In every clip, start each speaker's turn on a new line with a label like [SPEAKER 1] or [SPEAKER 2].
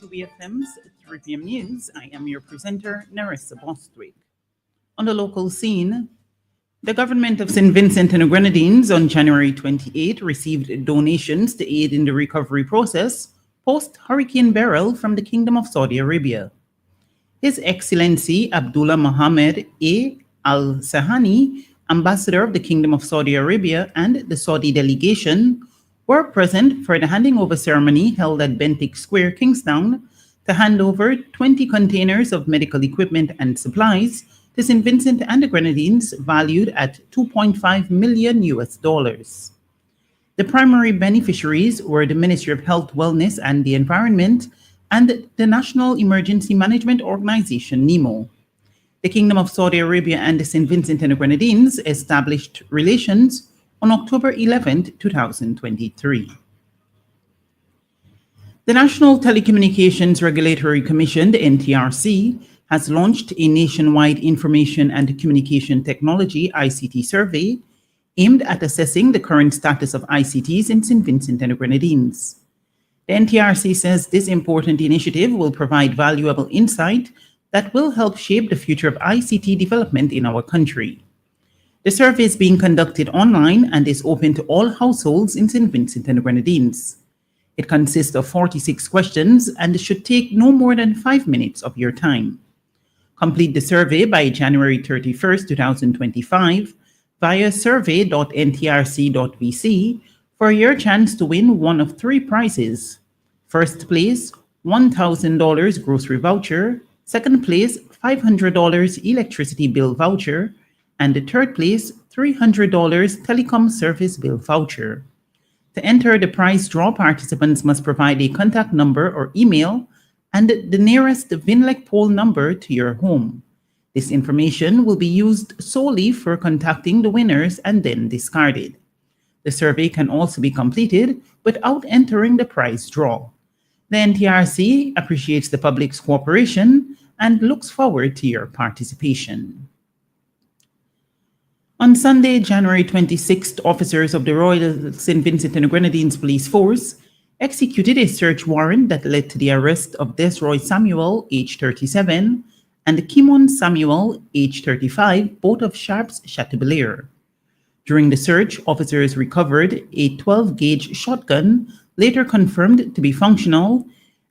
[SPEAKER 1] to BFM's 3 p.m. News. I am your presenter, Naressa Bostwick. On the local scene, the government of St. Vincent and the Grenadines on January 28 received donations to aid in the recovery process post-Hurricane Beryl from the Kingdom of Saudi Arabia. His Excellency Abdullah Mohammed A. Al Sahani, Ambassador of the Kingdom of Saudi Arabia, and the Saudi delegation were present for the handing over ceremony held at Bentinck Square, Kingstown, to hand over 20 containers of medical equipment and supplies to St. Vincent and the Grenadines, valued at $2.5 million. The primary beneficiaries were the Ministry of Health, Wellness and the Environment and the National Emergency Management Organization, NEMO. The Kingdom of Saudi Arabia and the St. Vincent and the Grenadines established relations on October 11, 2023. The National Telecommunications Regulatory Commission, the NTRC, has launched a nationwide information and communication technology ICT survey aimed at assessing the current status of ICTs in St. Vincent and the Grenadines. The NTRC says this important initiative will provide valuable insight that will help shape the future of ICT development in our country. The survey is being conducted online and is open to all households in St. Vincent and the Grenadines. It consists of 46 questions and should take no more than 5 minutes of your time. Complete the survey by January 31st, 2025 via survey.ntrc.vc for your chance to win one of 3 prizes. First place, $1,000 grocery voucher. Second place, $500 electricity bill voucher. And the third place, $300 telecom service bill voucher. To enter the prize draw, participants must provide a contact number or email and the nearest VINLEC poll number to your home. This information will be used solely for contacting the winners and then discarded. The survey can also be completed without entering the prize draw. The NTRC appreciates the public's cooperation and looks forward to your participation. On Sunday, January 26th, officers of the Royal St. Vincent and the Grenadines Police Force executed a search warrant that led to the arrest of Desroy Samuel, age 37, and Kimon Samuel, age 35, both of Sharps, Chateaubriand. During the search, officers recovered a 12-gauge shotgun, later confirmed to be functional,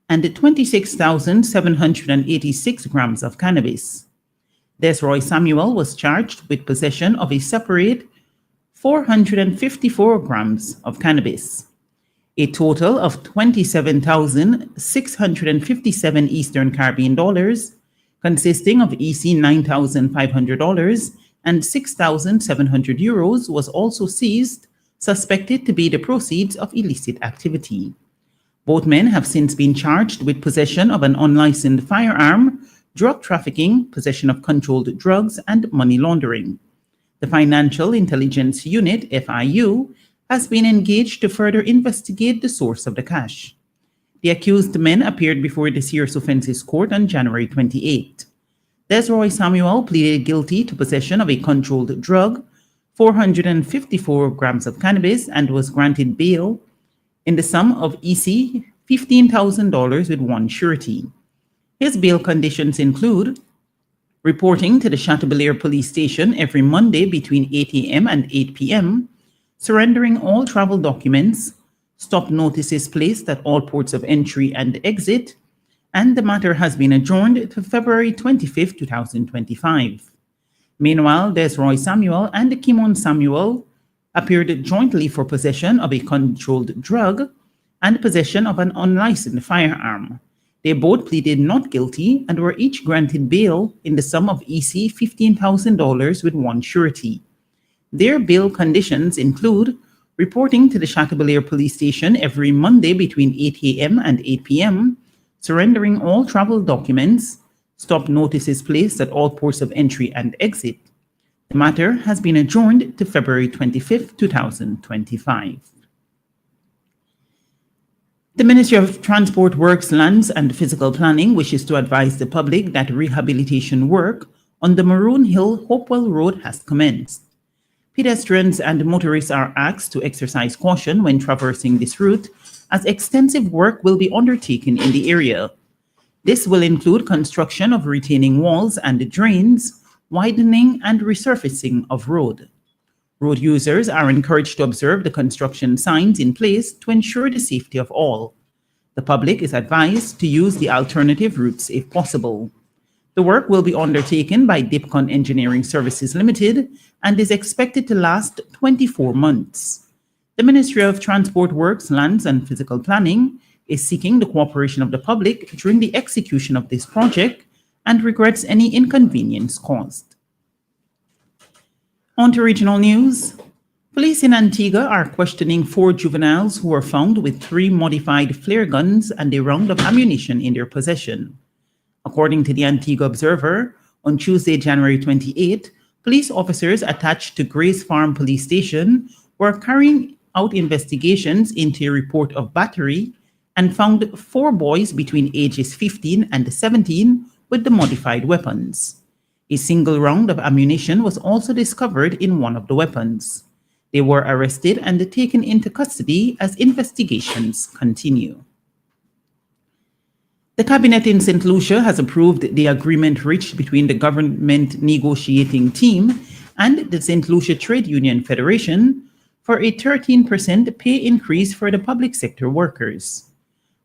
[SPEAKER 1] and 26,786 grams of cannabis. Desroy Samuel was charged with possession of a separate 454 grams of cannabis. A total of 27,657 Eastern Caribbean dollars, consisting of EC $9,500 and 6,700 euros, was also seized, suspected to be the proceeds of illicit activity. Both men have since been charged with possession of an unlicensed firearm, drug trafficking, possession of controlled drugs, and money laundering. The Financial Intelligence Unit, FIU, has been engaged to further investigate the source of the cash. The accused men appeared before the Serious Offences Court on January 28. Desroy Samuel pleaded guilty to possession of a controlled drug, 454 grams of cannabis, and was granted bail in the sum of EC $15,000 with one surety. His bail conditions include reporting to the Chateaubriand police station every Monday between 8 a.m. and 8 p.m., surrendering all travel documents, stop notices placed at all ports of entry and exit, and the matter has been adjourned to February 25, 2025. Meanwhile, Desroy Samuel and Kimon Samuel appeared jointly for possession of a controlled drug and possession of an unlicensed firearm. They both pleaded not guilty and were each granted bail in the sum of EC $15,000 with one surety. Their bail conditions include reporting to the Chateaubriand police station every Monday between 8 a.m. and 8 p.m., surrendering all travel documents, stop notices placed at all ports of entry and exit. The matter has been adjourned to February 25, 2025. The Ministry of Transport, Works, Lands and Physical Planning wishes to advise the public that rehabilitation work on the Maroon Hill Hopewell Road has commenced. Pedestrians and motorists are asked to exercise caution when traversing this route, as extensive work will be undertaken in the area. This will include construction of retaining walls and drains, widening and resurfacing of road. Road users are encouraged to observe the construction signs in place to ensure the safety of all. The public is advised to use the alternative routes if possible. The work will be undertaken by Dipcon Engineering Services Limited and is expected to last 24 months. The Ministry of Transport Works, Lands and Physical Planning is seeking the cooperation of the public during the execution of this project and regrets any inconvenience caused. On to regional news. Police in Antigua are questioning 4 juveniles who were found with 3 modified flare guns and a round of ammunition in their possession. According to the Antigua Observer, on Tuesday, January 28, police officers attached to Grace Farm Police Station were carrying out investigations into a report of battery and found 4 boys between ages 15 and 17 with the modified weapons. A single round of ammunition was also discovered in one of the weapons. They were arrested and taken into custody as investigations continue. The cabinet in St. Lucia has approved the agreement reached between the government negotiating team and the St. Lucia Trade Union Federation for a 13% pay increase for the public sector workers.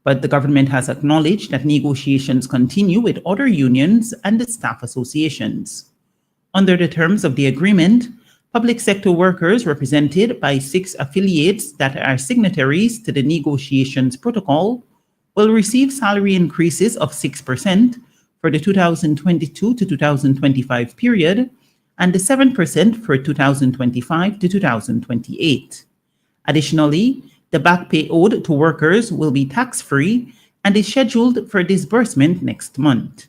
[SPEAKER 1] But the government has acknowledged that negotiations continue with other unions and the staff associations. Under the terms of the agreement, public sector workers represented by 6 affiliates that are signatories to the negotiations protocol will receive salary increases of 6% for the 2022 to 2025 period and 7% for 2025 to 2028. Additionally, the back pay owed to workers will be tax-free and is scheduled for disbursement next month.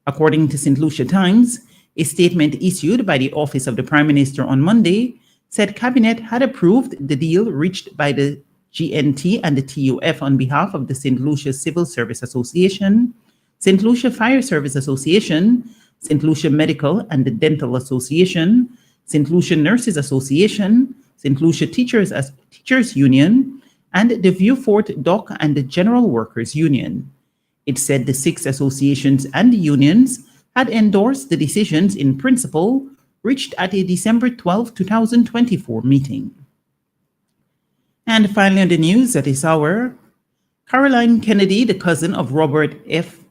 [SPEAKER 1] According to St. Lucia Times, a statement issued by the Office of the Prime Minister on Monday said Cabinet had approved the deal reached by the GNT and the TUF on behalf of the St. Lucia Civil Service Association, St. Lucia Fire Service Association, St. Lucia Medical and Dental Association, St. Lucia Nurses Association, St. Lucia Teachers Union, and the Viewfort Dock and the General Workers Union. It said the 6 associations and unions had endorsed the decisions in principle reached at a December 12, 2024 meeting. And finally on the news at this hour, Caroline Kennedy, the cousin of Robert F.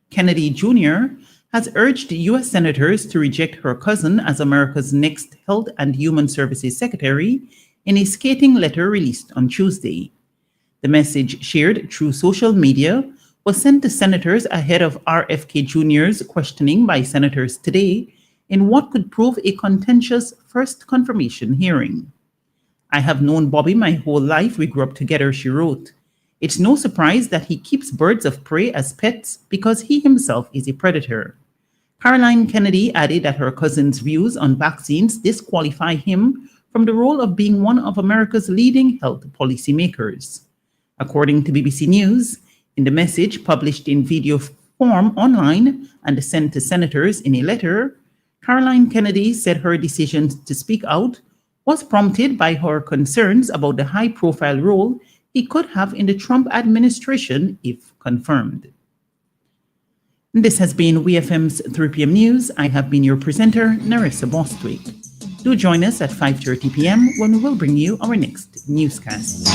[SPEAKER 1] Kennedy Jr., has urged U.S. senators to reject her cousin as America's next Health and Human Services Secretary in a scathing letter released on Tuesday. The message, shared through social media, was sent to senators ahead of RFK Jr.'s questioning by senators today in what could prove a contentious first confirmation hearing. "I have known Bobby my whole life. We grew up together," she wrote. "It's no surprise that he keeps birds of prey as pets because he himself is a predator." Caroline Kennedy added that her cousin's views on vaccines disqualify him from the role of being one of America's leading health policymakers. According to BBC News, in the message published in video form online and sent to senators in a letter, Caroline Kennedy said her decision to speak out was prompted by her concerns about the high-profile role he could have in the Trump administration if confirmed. This has been WFM's 3 p.m. News. I have been your presenter, Naressa Bostwick. Do join us at 5:30 p.m. when we will bring you our next newscast.